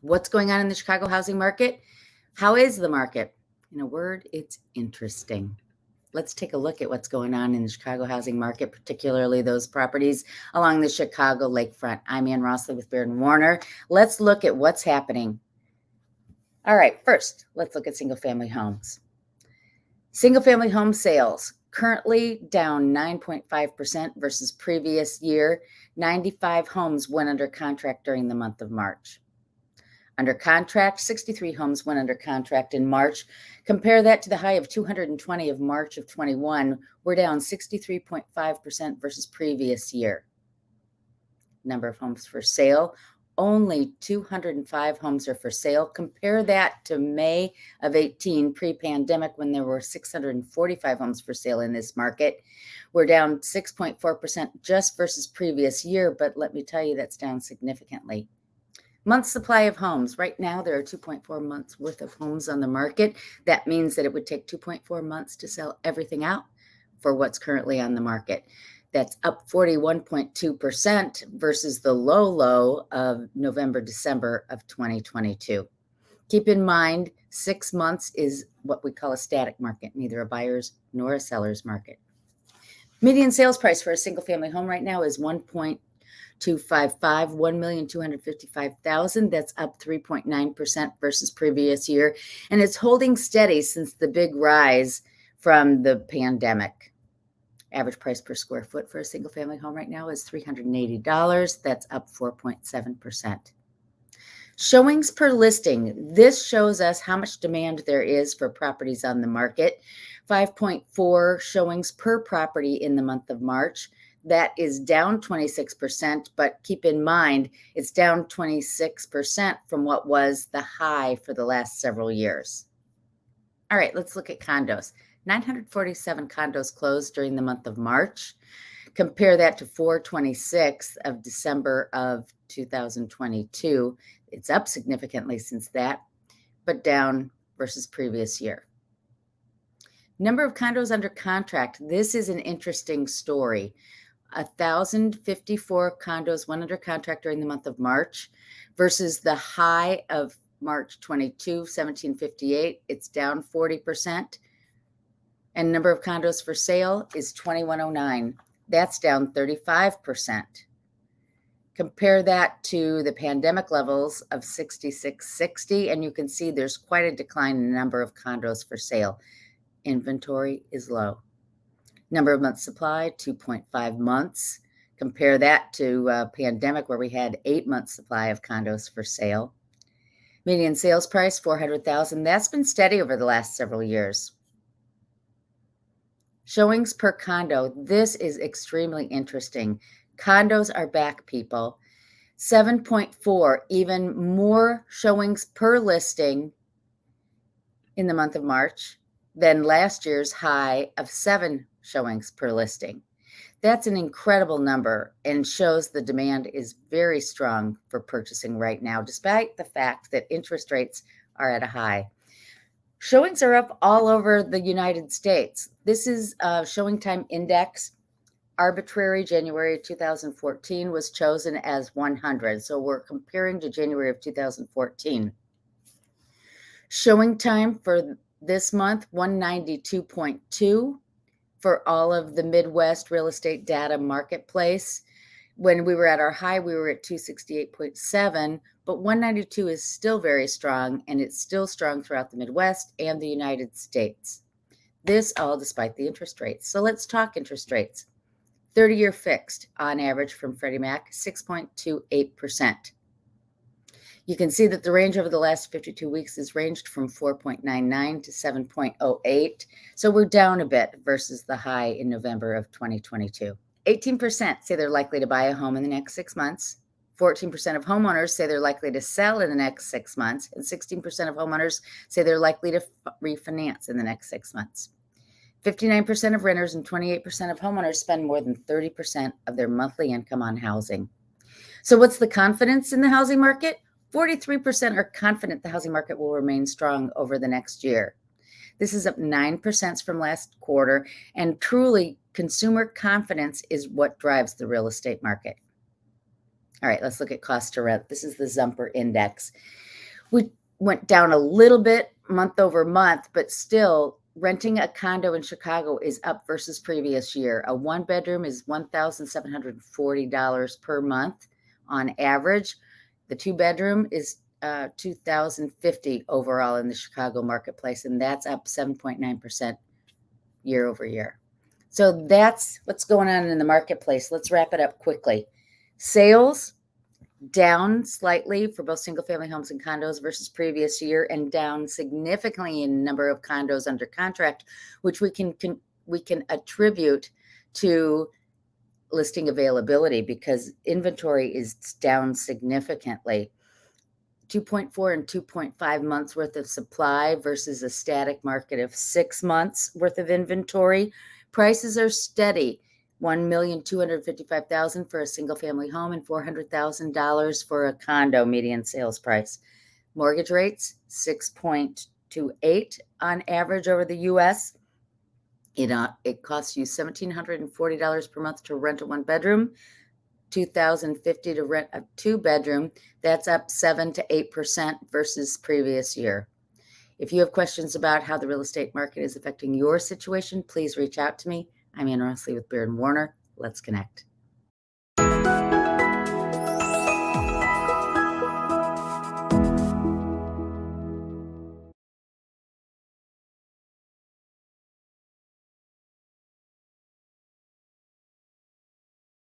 What's going on in the Chicago housing market? How is the market? In a word, it's interesting. Let's take a look at what's going on in the Chicago housing market, particularly those properties along the Chicago lakefront. I'm Anne Rossley with Baird and Warner. Let's look at what's happening. All right, first, let's look at single-family homes. Single-family home sales currently down 9.5% versus previous year. 95 homes went under contract during the month of March. Under contract, 63 homes went under contract in March. Compare that to the high of 220 of March of 21. We're down 63.5% versus previous year. Number of homes for sale, only 205 homes are for sale. Compare that to May of 18, pre-pandemic, when there were 645 homes for sale in this market. We're down 6.4% just versus previous year, but let me tell you, that's down significantly. Month supply of homes. Right now, there are 2.4 months worth of homes on the market. That means that it would take 2.4 months to sell everything out for what's currently on the market. That's up 41.2% versus the low of November, December of 2022. Keep in mind, 6 months is what we call a static market, neither a buyer's nor a seller's market. Median sales price for a single family home right now is $1.255, $1,255,000. That's up 3.9% versus previous year. And it's holding steady since the big rise from the pandemic. Average price per square foot for a single family home right now is $380. That's up 4.7%. Showings per listing. This shows us how much demand there is for properties on the market. 5.4 showings per property in the month of March. That is down 26%, but keep in mind, it's down 26% from what was the high for the last several years. All right, let's look at condos. 947 condos closed during the month of March. Compare that to 426 of December of 2022. It's up significantly since that, but down versus previous year. Number of condos under contract. This is an interesting story. 1,054 condos went under contract during the month of March versus the high of March 22, 1,758. It's down 40%. And number of condos for sale is 2,109. That's down 35%. Compare that to the pandemic levels of 6,660, and you can see there's quite a decline in the number of condos for sale. Inventory is low. Number of months supply, 2.5 months. Compare that to pandemic, where we had 8 months supply of condos for sale. Median sales price, $400,000. That's been steady over the last several years. Showings per condo. This is extremely interesting. Condos are back, people. 7.4, even more showings per listing in the month of March than last year's high of 7 showings per listing. That's an incredible number and shows the demand is very strong for purchasing right now, despite the fact that interest rates are at a high. Showings are up all over the United States. This is a showing time index. Arbitrary January 2014 was chosen as 100. So we're comparing to January of 2014. Showing time for this month, 192.2 for all of the Midwest real estate data marketplace. When we were at our high, we were at 268.7, but 192 is still very strong, and it's still strong throughout the Midwest and the United States. This all despite the interest rates. So let's talk interest rates. 30-year fixed on average from Freddie Mac, 6.28%. You can see that the range over the last 52 weeks has ranged from 4.99 to 7.08. So we're down a bit versus the high in November of 2022. 18% say they're likely to buy a home in the next 6 months. 14% of homeowners say they're likely to sell in the next 6 months. And 16% of homeowners say they're likely to refinance in the next 6 months. 59% of renters and 28% of homeowners spend more than 30% of their monthly income on housing. So what's the confidence in the housing market? 43% are confident the housing market will remain strong over the next year. This is up 9% from last quarter, and truly, consumer confidence is what drives the real estate market. All right, let's look at cost to rent. This is the Zumper index. We went down a little bit month over month, but still renting a condo in Chicago is up versus previous year. A one bedroom is $1,740 per month on average. The two bedroom is $2,050 overall in the Chicago marketplace, and that's up 7.9% year over year. So that's what's going on in the marketplace. Let's wrap it up quickly. Sales down slightly for both single family homes and condos versus previous year, and down significantly in number of condos under contract, which we can attribute to listing availability because inventory is down significantly. 2.4 and 2.5 months worth of supply versus a static market of 6 months worth of inventory. Prices are steady. $1,255,000 for a single family home and $400,000 for a condo median sales price. Mortgage rates 6.28 on average over the U.S. It costs you $1,740 per month to rent a one bedroom, $2,050 to rent a two bedroom. That's up 7 to 8% versus previous year. If you have questions about how the real estate market is affecting your situation, please reach out to me. I'm Anne Rossley with Baird and Warner. Let's connect.